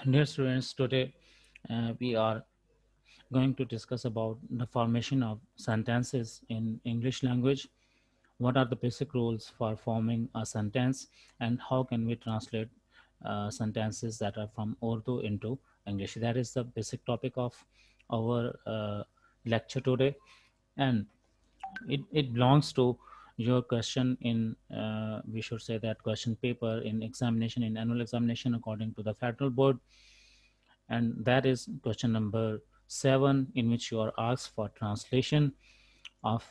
Dear students, today we are going to discuss about the formation of sentences in English language. What are the basic rules for forming a sentence, and how can we translate sentences that are from Urdu into English? That is the basic topic of our lecture today, and it belongs to your question in we should say that question paper in examination, in annual examination according to the federal board, and that is question number 7, in which you are asked for translation of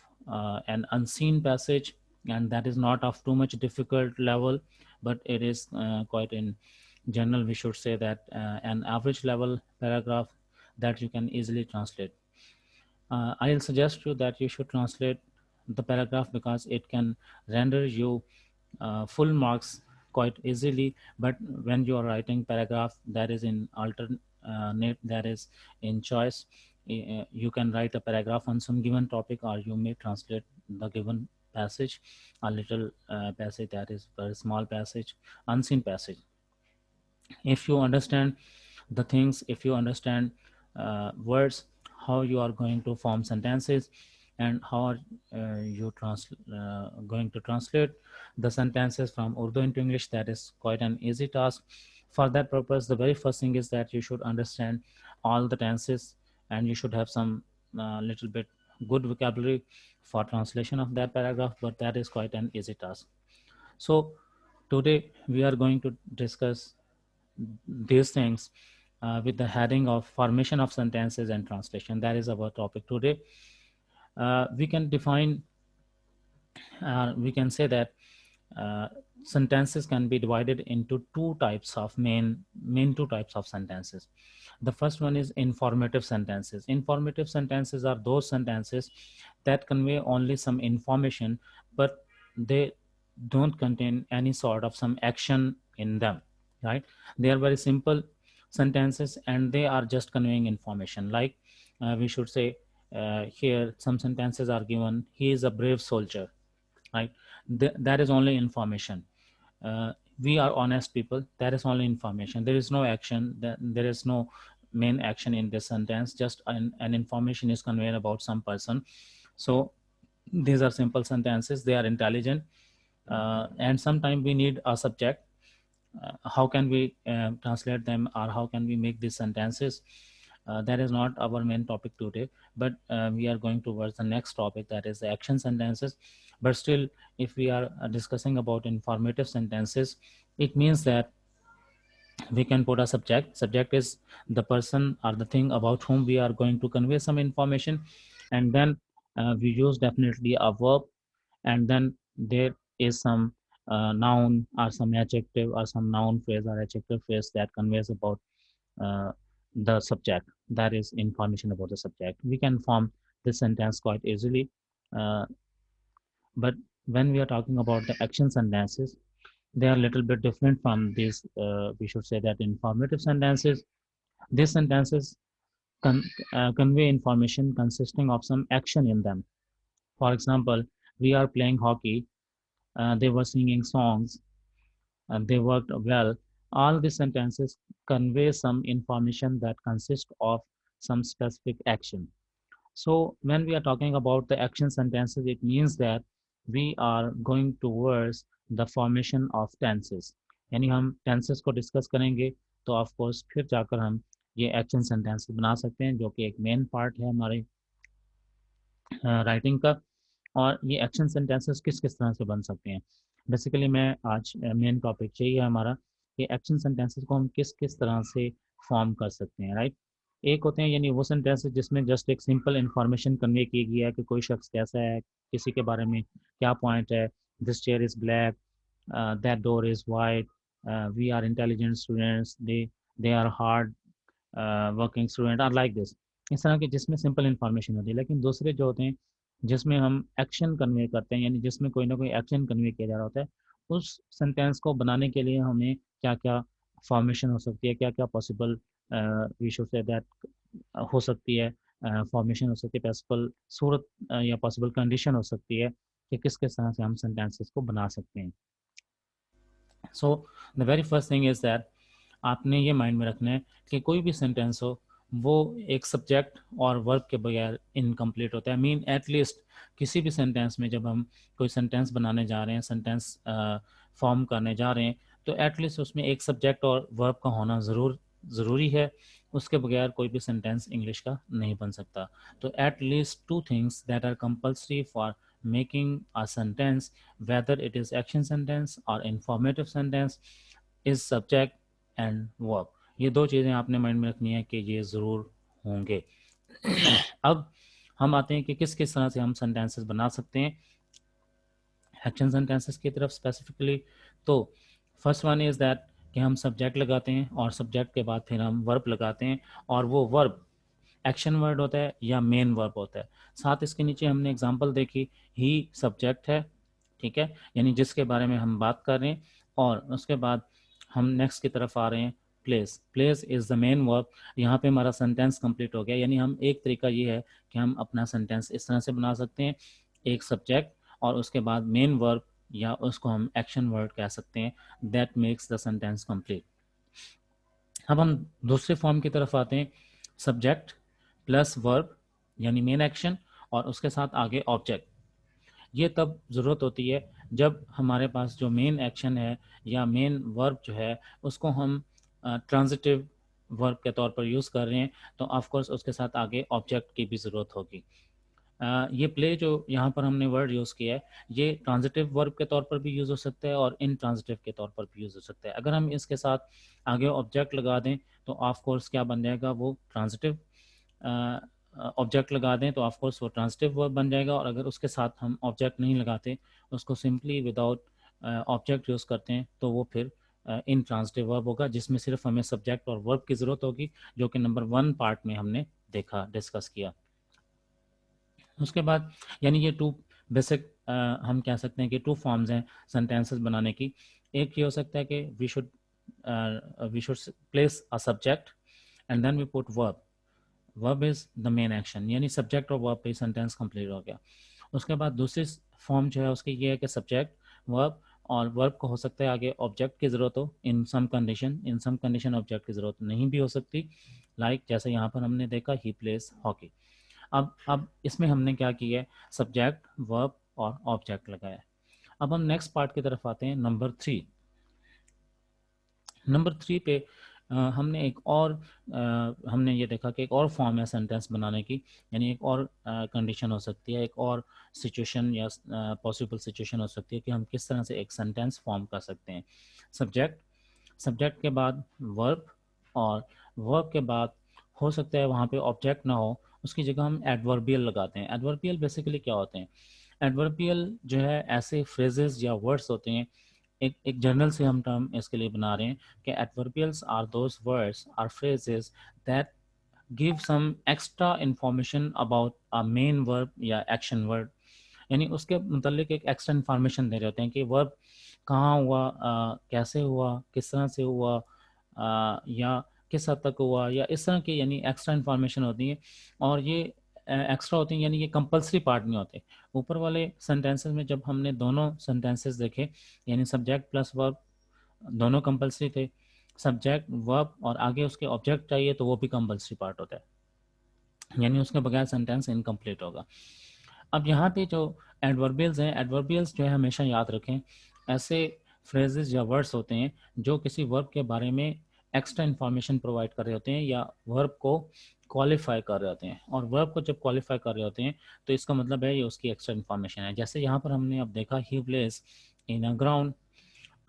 an unseen passage, and that is not of too much difficult level, but it is quite in general, we should say that an average level paragraph that you can easily translate. I'll suggest you that you should translate the paragraph because it can render you full marks quite easily. But when you are writing paragraph that is in alternate, that is in choice, you can write a paragraph on some given topic, or you may translate the given passage, a little passage that is very small passage, unseen passage. If you understand the things, if you understand words, how you are going to form sentences, and how are going to translate the sentences from Urdu into English, that is quite an easy task. For that purpose, the very first thing is that you should understand all the tenses, and you should have some little bit good vocabulary for translation of that paragraph, but that is quite an easy task. So today we are going to discuss these things with the heading of formation of sentences and translation. That is our topic today. We can define, we can say that uh, sentences can be divided into two types of main two types of sentences. The first one is informative sentences. Informative sentences are those sentences that convey only some information, but they don't contain any sort of some action in them, right? They are very simple sentences, and they are just conveying information. Like we should say, here some sentences are given: he is a brave soldier, right? That is only information. uh, we are honest people, that is only information. There is no action, there is no main action in this sentence, just an information is conveyed about some person. So these are simple sentences, they are intelligent, and sometimes we need a subject. How can we translate them, or how can we make these sentences? That is not our main topic today, but we are going towards the next topic, that is the action sentences. But still, if we are discussing about informative sentences, it means that we can put a subject is the person or the thing about whom we are going to convey some information, and then we use definitely a verb, and then there is some noun or some adjective or some noun phrase or adjective phrase that conveys about uh, the subject, that is information about the subject. We can form this sentence quite easily. uh, but when we are talking about the action sentences, they are a little bit different from these, we should say that informative sentences. These sentences con- convey information consisting of some action in them. For example, we are playing hockey, they were singing songs, and they worked well. All these sentences convey some information that consists of some specific action. So when we are talking about the action sentences, it means that we are going towards the formation of tenses. यानी हम tenses को discuss करेंगे, तो of course फिर जाकर हम ये action sentences बना सकते हैं, जो कि एक main part है हमारे राइटिंग का। और ये एक्शन सेंटेंसेस किस किस तरह से बन सकते हैं, बेसिकली मैं आज मेन टॉपिक चाहिए हमारा कि एक्शन सेंटेंसेस को हम किस किस तरह से फॉर्म कर सकते हैं, राइट? एक होते हैं यानी वो सेंटेंसेस जिसमें जस्ट एक सिंपल इंफॉर्मेशन कन्वे की गई है कि कोई शख्स कैसा है, किसी के बारे में क्या पॉइंट है, this chair is black, that door is white, we are intelligent students, they are hard working student are like this. इस तरह के जिसमें सिंपल इन्फॉर्मेशन होती है। लेकिन दूसरे जो होते हैं जिसमें हम एक्शन कन्वे करते हैं, यानी जिसमें कोई ना कोई एक्शन कन्वे किया जा रहा होता है, उस सेंटेंस को बनाने के लिए हमें क्या क्या फॉर्मेशन हो सकती है, क्या क्या possible we should say that हो सकती है, फॉर्मेशन हो सकती है, पॉसिबल सूरत या पॉसिबल कंडीशन हो सकती है कि किस किस तरह से हम सेंटेंसेस को बना सकते हैं. So the very first thing is that आपने ये माइंड में रखना है कि कोई भी सेंटेंस हो वो एक सब्जेक्ट और वर्ब के बगैर इनकम्प्लीट होता है। मीन एटलीस्ट किसी भी सेंटेंस में जब हम कोई सेंटेंस बनाने जा रहे हैं, सेंटेंस फॉर्म करने जा रहे हैं, तो एटलीस्ट उसमें एक सब्जेक्ट और वर्ब का होना ज़रूरी है। उसके बगैर कोई भी सेंटेंस इंग्लिश का नहीं बन सकता। तो at least two things that are compulsory for making a sentence, whether it is action sentence or informative sentence, is subject and verb। ये दो चीज़ें आपने माइंड में रखनी है कि ये ज़रूर होंगे। अब हम आते हैं कि किस किस तरह से हम सेंटेंसेस बना सकते हैं एक्शन सेंटेंसेस की तरफ स्पेसिफिकली। तो फर्स्ट वन इज़ दैट कि हम सब्जेक्ट लगाते हैं और सब्जेक्ट के बाद फिर हम वर्ब लगाते हैं, और वो वर्ब एक्शन वर्ड होता है या मेन वर्ब होता है। साथ इसके नीचे हमने एग्जांपल देखी, ही सब्जेक्ट है, ठीक है, यानी जिसके बारे में हम बात कर रहे हैं। और उसके बाद हम नेक्स्ट की तरफ आ रहे हैं, place. Place is the main verb. यहाँ पे हमारा सेंटेंस कंप्लीट हो गया। यानी हम एक तरीका ये है कि हम अपना सेंटेंस इस तरह से बना सकते हैं, एक सब्जेक्ट और उसके बाद मेन वर्ब, या उसको हम एक्शन वर्ड कह सकते हैं, that makes the sentence complete. अब हम दूसरे फॉर्म की तरफ आते हैं, सब्जेक्ट प्लस वर्ब यानी मेन एक्शन और उसके साथ आगे ऑब्जेक्ट। ये तब ज़रूरत होती है जब हमारे पास जो मेन एक्शन है या मेन वर्ब जो है उसको हम ट्रांजिटिव वर्ब के तौर पर यूज़ कर रहे हैं, तो ऑफ कोर्स उसके साथ आगे ऑब्जेक्ट की भी ज़रूरत होगी। ये प्ले जो यहाँ पर हमने वर्ड यूज़ किया है, ये ट्रांजिटिव वर्ब के तौर पर भी यूज़ हो सकता है और इनट्रांजिटिव के तौर पर भी यूज़ हो सकता है। अगर हम इसके साथ आगे ऑब्जेक्ट लगा दें तो ऑफ कोर्स क्या बन जाएगा, वो ट्रांजिटिव ऑब्जेक्ट लगा दें तो ऑफ कोर्स वो ट्रांजिटिव वर्ब बन जाएगा। और अगर उसके साथ हम ऑब्जेक्ट नहीं लगाते, उसको सिंपली विदाउट ऑब्जेक्ट यूज़ करते हैं, तो वो फिर इन ट्रांजिटिव वर्ब होगा, जिसमें सिर्फ हमें सब्जेक्ट और वर्ब की ज़रूरत होगी, जो कि नंबर 1 पार्ट में हमने देखा, डिस्कस किया। उसके बाद यानी ये टू बेसिक हम कह सकते हैं कि टू फॉर्म्स हैं सेंटेंसेस बनाने की। एक ये हो सकता है कि we should place a subject and then we put verb. Verb is the main action, यानी सब्जेक्ट और वर्ब पे सेंटेंस कंप्लीट हो गया। उसके बाद दूसरी फॉर्म जो है उसकी ये है कि सब्जेक्ट वर्ब, और वर्ब को हो सकता है आगे ऑब्जेक्ट की ज़रूरत हो इन सम कंडीशन ऑब्जेक्ट की ज़रूरत नहीं भी हो सकती। लाइक जैसे यहाँ पर हमने देखा, ही प्लेस हॉकी। अब इसमें हमने क्या किया है, सब्जेक्ट वर्ब और ऑब्जेक्ट लगाया है। अब हम नेक्स्ट पार्ट की तरफ आते हैं, नंबर 3। नंबर 3 पे हमने एक और हमने ये देखा कि एक और फॉर्म है सेंटेंस बनाने की, यानी एक और कंडीशन हो सकती है, एक और सिचुएशन या पॉसिबल सिचुएशन हो सकती है कि हम किस तरह से एक सेंटेंस फॉर्म कर सकते हैं। सब्जेक्ट, सब्जेक्ट के बाद वर्ब, और वर्ब के बाद हो सकता है वहाँ पे ऑब्जेक्ट ना हो, उसकी जगह हम एडवर्बियल लगाते हैं। एडवर्बियल बेसिकली क्या होते हैं, एडवर्बियल जो है ऐसे फ्रेजेस या वर्ड्स होते हैं, एक जर्नल से हम टर्म इसके लिए बना रहे हैं कि adverbials are those words or phrases that give some extra information about a main verb या एक्शन वर्ड। यानी उसके मुतल्लिक एक एक्स्ट्रा इन्फॉर्मेशन दे रहे होते हैं कि वर्ब कहाँ हुआ, कैसे हुआ, किस तरह से हुआ, या किस हद तक हुआ, या इस तरह की यानी एक्स्ट्रा इन्फॉर्मेशन होती है। और ये एक्स्ट्रा होती हैं, यानी ये कंपलसरी पार्ट नहीं होते। ऊपर वाले सेंटेंसेस में जब हमने दोनों सेंटेंसेस देखे, यानी सब्जेक्ट प्लस वर्ब दोनों कंपलसरी थे, सब्जेक्ट वर्ब और आगे उसके ऑब्जेक्ट चाहिए तो वो भी कंपलसरी पार्ट होता है, यानी उसके बगैर सेंटेंस इनकम्प्लीट होगा। अब यहाँ पे जो एडवर्बियल्स हैं, एडवर्बियल्स जो है हमेशा याद रखें, ऐसे फ्रेजेस या वर्ड्स होते हैं जो किसी वर्ब के बारे में एक्स्ट्रा इन्फॉर्मेशन प्रोवाइड कर रहे होते हैं या वर्ब को क्वालिफाई कर रहे होते हैं। और वर्ब को जब क्वालिफाई कर रहे होते हैं तो इसका मतलब है ये उसकी एक्स्ट्रा इन्फॉर्मेशन है। जैसे यहाँ पर हमने अब देखा, ही प्लेस इन अ ग्राउंड।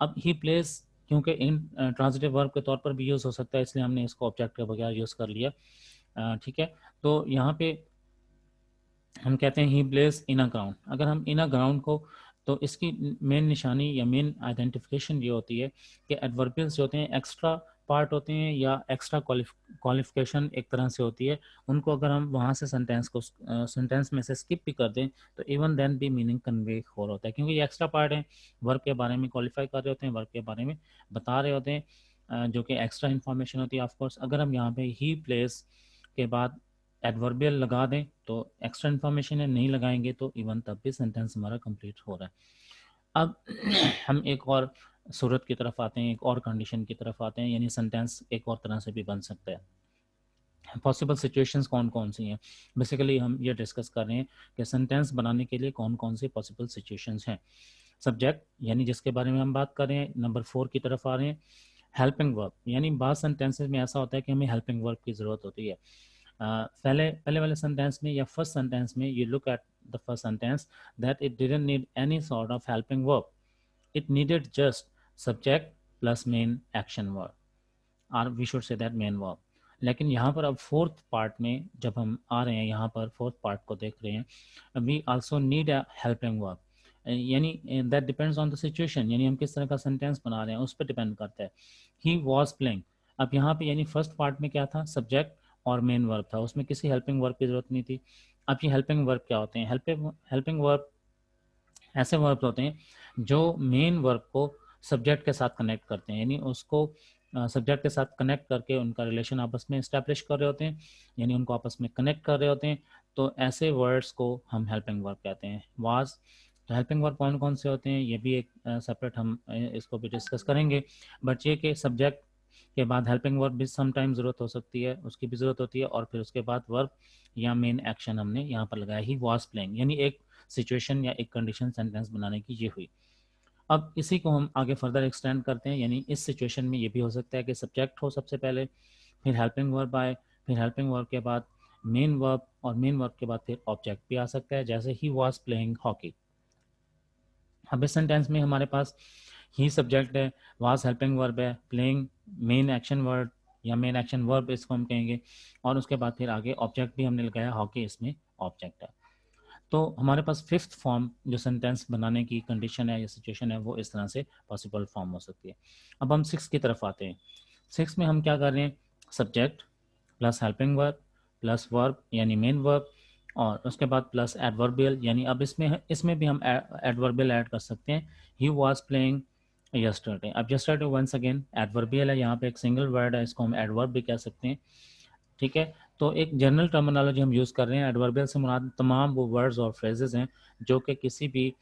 अब ही प्लेस क्योंकि इन ट्रांजिटिव वर्ब के तौर पर भी यूज़ हो सकता है, इसलिए हमने इसको ऑब्जेक्ट के बगैर यूज़ कर लिया, ठीक है। तो यहाँ पे हम कहते हैं ही प्लेस इन अ ग्राउंड। अगर हम इन अ ग्राउंड को, तो इसकी मेन निशानी या मेन आइडेंटिफिकेशन ये होती है कि एडवर्बियल्स जो होते हैं एक्स्ट्रा पार्ट होते हैं या एक्स्ट्रा क्वालिफिकेशन एक तरह से होती है, उनको अगर हम वहाँ से सेंटेंस में से स्किप भी कर दें तो इवन देन भी मीनिंग कन्वे हो रहा होता है, क्योंकि ये एक्स्ट्रा पार्ट है, वर्ब के बारे में क्वालिफाई कर रहे होते हैं, वर्ब के बारे में बता रहे होते हैं, जो कि एक्स्ट्रा इन्फॉर्मेशन होती है। ऑफकोर्स अगर हम यहाँ पे ही प्लेस के बाद एडवर्बियल लगा दें तो एक्स्ट्रा इन्फॉर्मेशन है, नहीं लगाएंगे तो इवन तब भी सेंटेंस हमारा कंप्लीट हो रहा है। अब हम एक और सूरत की तरफ आते हैं, एक और कंडीशन की तरफ आते हैं, यानी सेंटेंस एक और तरह से भी बन सकता है। पॉसिबल सिचुएशंस कौन कौन सी हैं, बेसिकली हम ये डिस्कस कर रहे हैं कि सेंटेंस बनाने के लिए कौन कौन सी पॉसिबल सिचुएशंस हैं। सब्जेक्ट यानी जिसके बारे में हम बात कर रहे हैं, नंबर 4 की तरफ आ रहे हैं। हेल्पिंग वर्ब यानी बाद सेंटेंसेस में ऐसा होता है कि हमें हेल्पिंग वर्ब की ज़रूरत होती है। पहले पहले वाले सेंटेंस में या फर्स्ट सेंटेंस में you look at the first sentence that it didn't need any sort of helping verb, it needed just subject plus main action verb, और we should say that main verb. लेकिन यहाँ पर अब fourth part में जब हम आ रहे हैं, यहाँ पर फोर्थ पार्ट को देख रहे हैं, we also need a helping verb, यानी that depends on the situation, यानी हम किस तरह का सेंटेंस बना रहे हैं उस पर डिपेंड करता है। ही वॉज प्लेइंग, अब यहाँ पे यानी फर्स्ट पार्ट में क्या था, सब्जेक्ट और मेन वर्ब था, उसमें किसी हेल्पिंग वर्ब की जरूरत नहीं थी। अब ये हेल्पिंग वर्ब क्या होते हैं, हेल्पिंग वर्ब ऐसे वर्ब होते हैं जो मेन वर्ब को सब्जेक्ट के साथ कनेक्ट करते हैं, यानी उसको सब्जेक्ट के साथ कनेक्ट करके उनका रिलेशन आपस में इस्टेब्लिश कर रहे होते हैं, यानी उनको आपस में कनेक्ट कर रहे होते हैं। तो ऐसे वर्ड्स को हम हेल्पिंग वर्ब कहते हैं। वाज, तो हेल्पिंग वर्ब कौन कौन से होते हैं ये भी एक सेपरेट हम इसको भी डिस्कस करेंगे। बट ये कि सब्जेक्ट के बाद हेल्पिंग वर्ब भी समटाइम ज़रूरत हो सकती है, उसकी भी ज़रूरत होती है, और फिर उसके बाद वर्ब या मेन एक्शन हमने यहाँ पर लगाया, ही वॉज प्लेइंग, यानी एक सिचुएशन या एक कंडीशन सेंटेंस बनाने की ये हुई। अब इसी को हम आगे फर्दर एक्सटेंड करते हैं, यानी इस सिचुएशन में ये भी हो सकता है कि सब्जेक्ट हो सबसे पहले, फिर हेल्पिंग वर्ब आए, फिर हेल्पिंग वर्ब के बाद मेन वर्ब, और मेन वर्ब के बाद फिर ऑब्जेक्ट भी आ सकता है, जैसे ही वॉज प्लेइंग हॉकी। अब इस सेंटेंस में हमारे पास ही सब्जेक्ट है, वाज हेल्पिंग वर्ब है, प्लेइंग मेन एक्शन वर्ड या मेन एक्शन वर्ब इसको हम कहेंगे, और उसके बाद फिर आगे ऑब्जेक्ट भी हमने लगाया, हॉकी इसमें ऑब्जेक्ट है। तो हमारे पास फिफ्थ फॉर्म जो सेंटेंस बनाने की कंडीशन है या सिचुएशन है वो इस तरह से पॉसिबल फॉर्म हो सकती है। अब हम सिक्स की तरफ आते हैं। सिक्स में हम क्या कर रहे हैं, subject plus helping verb plus verb यानी मेन वर्ब, और उसके बाद प्लस एडवर्बियल, यानी अब इसमें भी हम एडवर्बियल ऐड कर सकते हैं। ही वॉज प्लेइंग यस्टरडे, अब यस्टरडे वंस अगेन एडवर्बियल है, यहाँ पे एक सिंगल वर्ड है, इसको हम एडवर्ब भी कह सकते हैं। ठीक है, तो एक जनरल टर्मिनोलॉजी हम यूज़ कर रहे हैं। एडवर्बियल से मुराद तमाम वो वर्ड्स और फ्रेजेस हैं जो कि किसी भी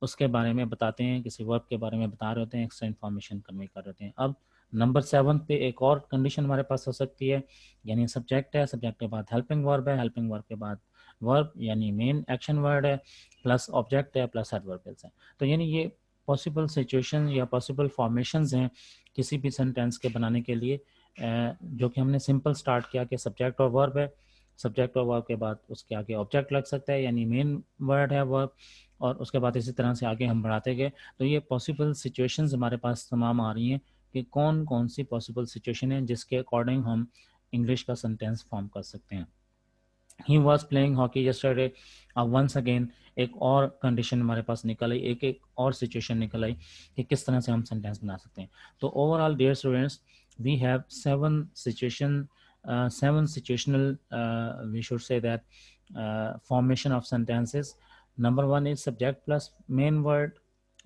उसके बारे में बताते हैं, किसी वर्ब के बारे में बता रहे होते हैं, एक्स्ट्रा इन्फॉर्मेशन कन्वे कर रहे होते हैं। अब नंबर 7 पे एक और कंडीशन हमारे पास हो सकती है, यानी सब्जेक्ट है, सब्जेक्ट के बाद हेल्पिंग वर्ब है, हेल्पिंग वर्ब के बाद वर्ब यानी मेन एक्शन वर्ड है, प्लस ऑब्जेक्ट है, प्लस एडवर्बियल्स है। तो यानी ये पॉसिबल सिचुएशन या पॉसिबल फॉर्मेशंस हैं किसी भी सेंटेंस के बनाने के लिए, जो कि हमने सिंपल स्टार्ट किया कि सब्जेक्ट और वर्ब है, सब्जेक्ट और वर्ब के बाद उसके आगे ऑब्जेक्ट लग सकता है, यानी मेन वर्ड है वर्ब, और उसके बाद इसी तरह से आगे हम बढ़ाते गए। तो ये पॉसिबल सिचुएशंस हमारे पास तमाम आ रही हैं कि कौन कौन सी पॉसिबल सिचुएशन है जिसके अकॉर्डिंग हम इंग्लिश का सेंटेंस फॉर्म कर सकते हैं। He was playing hockey yesterday, अब वंस अगेन एक और कंडीशन हमारे पास निकल आई, एक एक और सिचुएशन निकल आई कि किस तरह से हम सेंटेंस बना सकते हैं। तो overall dear students, we have seven situational, we should say that, formation of sentences. Number 1 is subject plus main word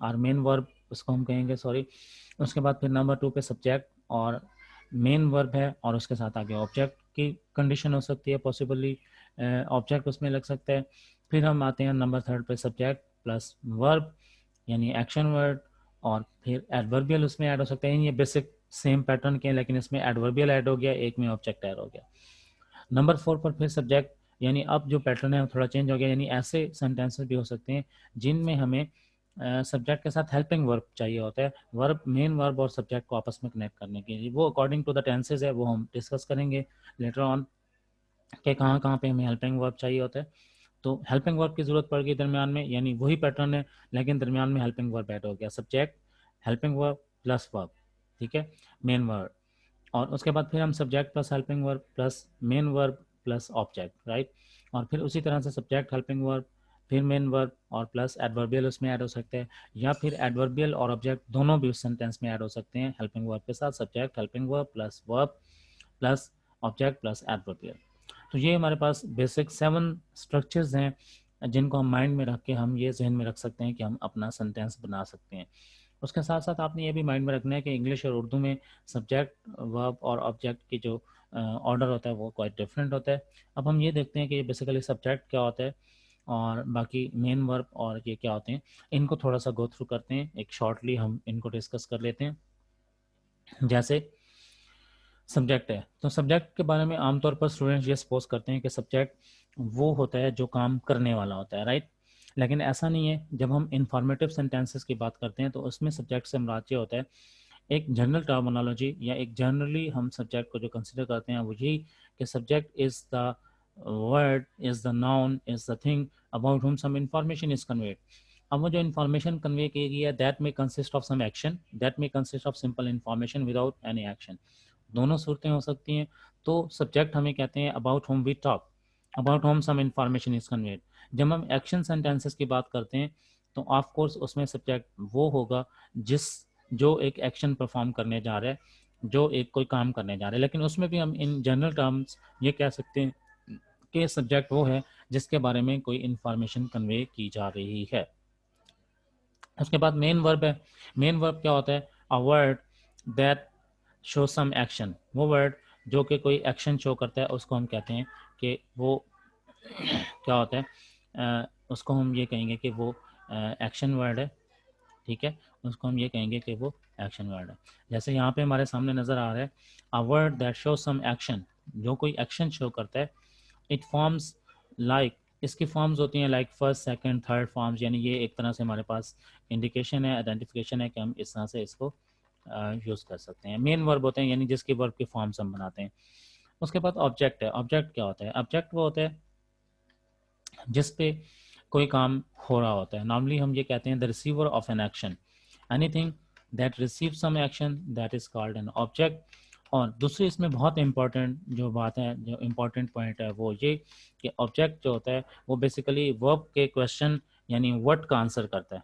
और main verb उसको हम कहेंगे, सॉरी। उसके बाद फिर नंबर 2 पे सब्जेक्ट और मेन वर्ब है, और उसके साथ आगे ऑब्जेक्ट की कंडीशन हो सकती है, पॉसिबली ऑब्जेक्ट उसमें लग सकता है। फिर हम आते हैं नंबर 3 पे, सब्जेक्ट प्लस वर्ब यानी एक्शन वर्ड, और फिर एडवर्बियल उसमें ऐड हो सकता है। ये बेसिक सेम पैटर्न के हैं, लेकिन इसमें एडवर्बियल ऐड हो गया, एक में ऑब्जेक्ट ऐड हो गया। नंबर 4 पर फिर सब्जेक्ट, यानी अब जो पैटर्न है थोड़ा चेंज हो गया, यानी ऐसे सेंटेंसेस भी हो सकते हैं जिनमें हमें सब्जेक्ट के साथ हेल्पिंग वर्ब चाहिए होता है, वर्ब मेन वर्ब और सब्जेक्ट को आपस में कनेक्ट करने के लिए। वो अकॉर्डिंग टू द टेंसेज है, वो हम डिस्कस करेंगे लेटर ऑन कि कहाँ कहाँ पे हमें हेल्पिंग वर्ब चाहिए होता है। तो हेल्पिंग वर्ब की जरूरत पड़ गई दरमियान में, यानी वही पैटर्न है लेकिन दरमियान में हेल्पिंग वर्ब ऐड हो गया, subject helping verb plus verb, ठीक है, मेन वर्ब, और उसके बाद फिर हम subject plus helping verb plus main verb plus object, right. और फिर उसी तरह से सब्जेक्ट हेल्पिंग वर्ब फिर मेन वर्ब और प्लस एडवर्बियल उसमें ऐड हो सकते हैं, या फिर एडवर्बियल और ऑब्जेक्ट दोनों भी उस सेंटेंस में ऐड हो सकते हैं हेल्पिंग वर्ब के साथ, subject helping verb plus object plus adverbial. तो ये हमारे पास बेसिक 7 स्ट्रक्चर्स हैं जिनको हम माइंड में रख के हम ये जहन में रख सकते हैं कि हम अपना सेंटेंस बना सकते हैं। उसके साथ साथ आपने ये भी माइंड में रखना है कि इंग्लिश और उर्दू में सब्जेक्ट वर्ब और ऑब्जेक्ट की जो ऑर्डर होता है वो क्वाइट डिफरेंट होता है। अब हम ये देखते हैं कि बेसिकली सब्जेक्ट क्या होता है। और बाकी मेन वर्ब और ये क्या होते हैं, इनको थोड़ा सा गो थ्रू करते हैं, एक शॉर्टली हम इनको डिस्कस कर लेते हैं। जैसे सब्जेक्ट है, तो सब्जेक्ट के बारे में आमतौर पर स्टूडेंट्स ये सपोज करते हैं कि सब्जेक्ट वो होता है जो काम करने वाला होता है, राइट। लेकिन ऐसा नहीं है। जब हम इंफॉर्मेटिव सेंटेंसेस की बात करते हैं तो उसमें सब्जेक्ट से मुराद ये होता है एक जनरल टर्मिनोलॉजी, या एक जनरली हम सब्जेक्ट को जो कंसिडर करते हैं वो यही कि subject is the word, is the noun, is the thing about हुम सम इंफॉर्मेशन इज कन्वेड। अब वो जो इन्फॉर्मेशन कन्वे की गई है दैट में consist of some action, that में consist of simple information without any action. दोनों सूरतें हो सकती हैं। तो सब्जेक्ट हमें कहते हैं about whom we talk, about whom some information is conveyed. जब हम एक्शन सेंटेंसेस की बात करते हैं तो ऑफ कोर्स उसमें सब्जेक्ट वो होगा जिस जो एक एक्शन परफॉर्म करने जा रहा है, जो एक कोई काम करने जा रहा है। लेकिन उसमें भी हम इन जनरल टर्म्स ये कह सकते हैं कि सब्जेक्ट वो है जिसके बारे में कोई इंफॉर्मेशन कन्वे की जा रही है। उसके बाद मेन वर्ब है। मेन वर्ब क्या होता है? A word that show some action. वो वर्ड जो कि कोई एक्शन शो करता है उसको हम कहते हैं कि वो क्या होता है, उसको हम ये कहेंगे कि वो एक्शन वर्ड है। ठीक है, उसको हम ये कहेंगे कि वो एक्शन वर्ड है। जैसे यहाँ पे हमारे सामने नज़र आ रहा है a word that show some action, जो कोई एक्शन शो करता है। इट फॉर्म्स लाइक, इसकी फॉर्म्स होती हैं like first second third forms, यानी ये एक तरह से हमारे पास इंडिकेशन है, आइडेंटिफिकेशन है कि हम इस तरह से इसको यूज़ कर सकते हैं। मेन वर्ब होते हैं यानी जिसकी वर्ब की फॉर्म्स हम बनाते हैं। उसके बाद ऑब्जेक्ट है। ऑब्जेक्ट क्या होता है? ऑब्जेक्ट वो होता है जिस पे कोई काम हो रहा होता है। नॉर्मली हम ये कहते हैं the receiver of an action, anything that receive some action that is called an object. और दूसरी इसमें बहुत इंपॉर्टेंट जो बात है, जो इम्पोर्टेंट पॉइंट है वो ये कि ऑब्जेक्ट जो होता है वो बेसिकली वर्ब के क्वेश्चन यानी व्हाट का आंसर करता है।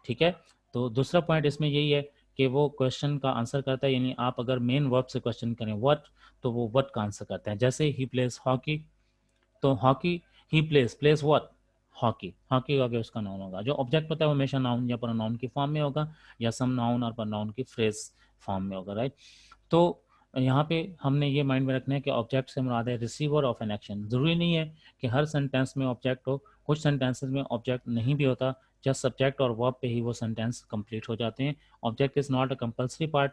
ठीक है, तो दूसरा पॉइंट इसमें यही है कि वो क्वेश्चन का आंसर करता है, यानी आप अगर मेन वर्ब से क्वेश्चन करें व्हाट, तो वो व्हाट का आंसर करता है। जैसे ही प्लेस हॉकी, तो hockey he place, place what, hockey. Hockey का उसका नाउन होगा। जो ऑब्जेक्ट होता है वो हमेशा नाउन या प्रोनाउन की फॉर्म में होगा, या सम नाउन और प्रोनाउन की फ्रेज फॉर्म में होगा, राइट। तो यहाँ पे हमने ये माइंड में रखना है कि ऑब्जेक्ट से मुराद है रिसीवर ऑफ एन एक्शन। जरूरी नहीं है कि हर सेंटेंस में ऑब्जेक्ट हो, कुछ सेंटेंसेस में ऑब्जेक्ट नहीं भी होता, जस्ट सब्जेक्ट और वर्ब पे ही वो सेंटेंस कंप्लीट हो जाते हैं। Object is not a compulsory part,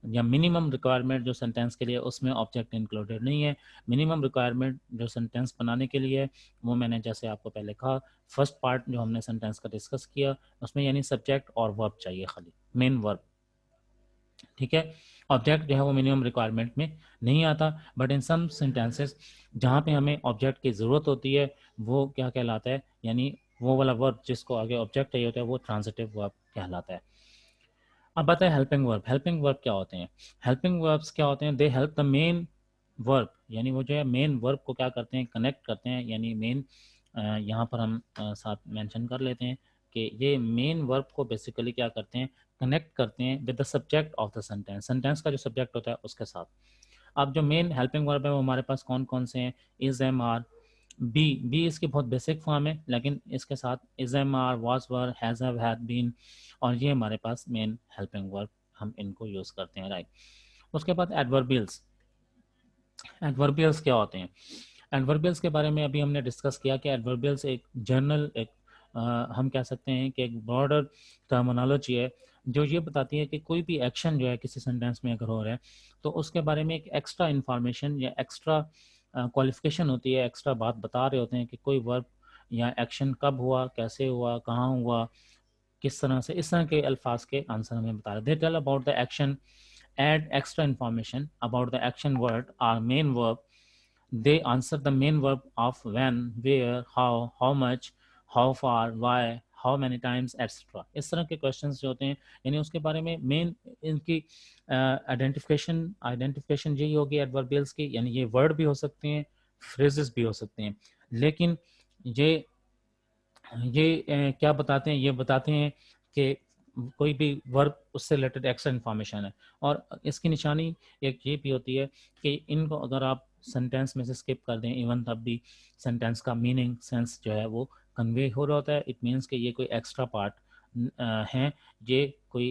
या मिनिमम रिक्वायरमेंट जो सेंटेंस के लिए उसमें ऑब्जेक्ट इंक्लूडेड नहीं है। मिनिमम रिक्वायरमेंट जो सेंटेंस बनाने के लिए है वो मैंने जैसे आपको पहले कहा, फर्स्ट पार्ट जो हमने सेंटेंस का डिस्कस किया उसमें यानी सब्जेक्ट और वर्ब चाहिए, खाली मेन वर्ब। ठीक है, ऑब्जेक्ट जो है वो मिनिमम रिक्वायरमेंट में नहीं आता, बट इन सम सेंटेंसेस जहाँ पे हमें ऑब्जेक्ट की ज़रूरत होती है वो क्या कहलाता है, यानी वो वाला वर्ब जिसको आगे ऑब्जेक्ट चाहिए होता है वो ट्रांजिटिव वर्ब कहलाता है। अब बताए हेल्पिंग वर्ब। हेल्पिंग वर्ब क्या होते हैं? हेल्पिंग वर्ब्स क्या होते हैं? They help the main verb, यानी वो जो है मेन वर्ब को क्या करते हैं, कनेक्ट करते हैं। यानी मेन यहाँ पर हम साथ मेंशन कर लेते हैं कि ये मेन वर्ब को बेसिकली क्या करते हैं, कनेक्ट करते हैं with the subject of the sentence, sentence का जो सब्जेक्ट होता है उसके साथ। अब जो मेन हेल्पिंग वर्ब है वो हमारे पास कौन कौन से हैं? Is, am, are, be. Be इसकी बहुत बेसिक फॉर्म है, लेकिन इसके साथ is, am, are, was, were, has, have, had, been, और ये हमारे पास मेन हेल्पिंग वर्ब हम इनको यूज करते हैं, राइट। उसके बाद एडवर्बियल्स। एडवर्बियल्स क्या होते हैं? एडवर्बियल्स के बारे में अभी हमने डिस्कस किया कि एडवर्बियल्स एक जर्नल, एक हम कह सकते हैं कि एक ब्रॉडर टर्मिनोलॉजी है जो ये बताती है कि कोई भी एक्शन जो है किसी सेंटेंस में अगर हो रहा है तो उसके बारे में एक एक्स्ट्रा इंफॉर्मेशन या एक्स्ट्रा क्वालिफिकेशन होती है, एक्स्ट्रा बात बता रहे होते हैं कि कोई वर्ब या एक्शन कब हुआ, कैसे हुआ, कहाँ हुआ, किस तरह से, इस तरह के अल्फाज के आंसर हमें बता रहे। They tell about the action, add extra information about the action word or main verb. They answer the main verb of when, where, how much, how far, why, how many times, etc. इस तरह के questions जो होते हैं यानी उसके बारे में मेन इनकी आइडेंटिफिकेशन यही होगी एडवर्बियल्स की, यानी ये वर्ड भी हो सकते हैं, फ्रेजेस भी हो सकते हैं। लेकिन ये क्या बताते हैं, ये बताते हैं कि कोई भी वर्ब उससे रिलेटेड एक्स्ट्रा इन्फॉर्मेशन है। और इसकी निशानी एक ये भी होती है कि इनको अगर आप सेंटेंस में से स्किप कर दें इवन तब भी सेंटेंस का मीनिंग सेंस जो है वो कन्वे हो रहा होता है। इट मीन्स कि ये कोई एक्स्ट्रा पार्ट हैं, ये कोई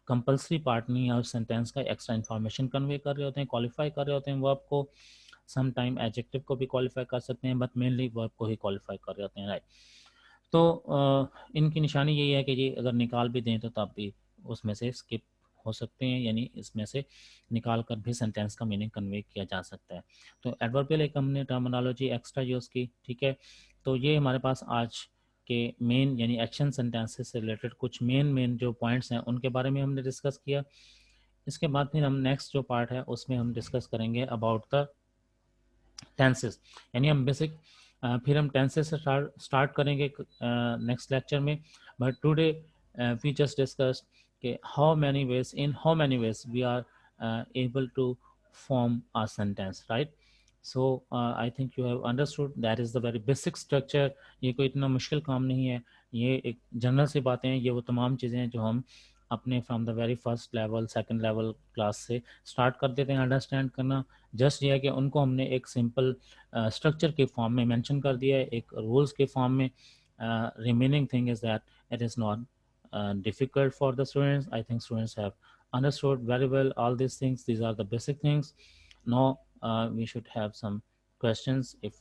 कंपल्सरी पार्ट नहीं है, और सेंटेंस का एक्स्ट्रा इन्फॉर्मेशन कन्वे कर रहे होते हैं, क्वालिफाई कर रहे होते हैं वर्ब को। सम टाइम एडजेक्टिव को भी क्वालिफाई कर सकते हैं, बट मेनली वर्ब को ही क्वालिफाई कर जाते हैं, राइट। तो इनकी निशानी यही है कि ये अगर निकाल भी दें तो तब भी उसमें से स्किप हो सकते हैं, यानी इसमें से निकाल कर भी सेंटेंस का मीनिंग कन्वे किया जा सकता है। तो एडवर्बियल एक हमने टर्मिनोलॉजी एक्स्ट्रा यूज़ की, ठीक है। तो ये हमारे पास आज के मेन यानी एक्शन सेंटेंसेस से रिलेटेड कुछ मेन जो पॉइंट्स हैं उनके बारे में हमने डिस्कस किया। इसके बाद फिर हम नेक्स्ट जो पार्ट है उसमें हम डिस्कस करेंगे अबाउट द टेंसेस, यानी हम बेसिक फिर हम टेंसेस से स्टार्ट करेंगे नेक्स्ट लेक्चर में। But today we just discuss कि how many ways in how many ways we are able to form a sentence, right? So I think you have understood that is the very basic structure। ये कोई इतना मुश्किल काम नहीं है, ये एक जनरल सी बातें हैं, ये वो तमाम चीज़ें हैं जो हम अपने from the very first level second level class से स्टार्ट कर देते हैं अंडरस्टैंड करना। जस्ट ये है कि उनको हमने एक सिंपल स्ट्रक्चर के फॉर्म में मेंशन कर दिया है, एक रूल्स के फॉर्म में। Remaining thing is that it is not difficult for the students. I think students have understood very well all these things. These are the basic things. Now we should have some questions if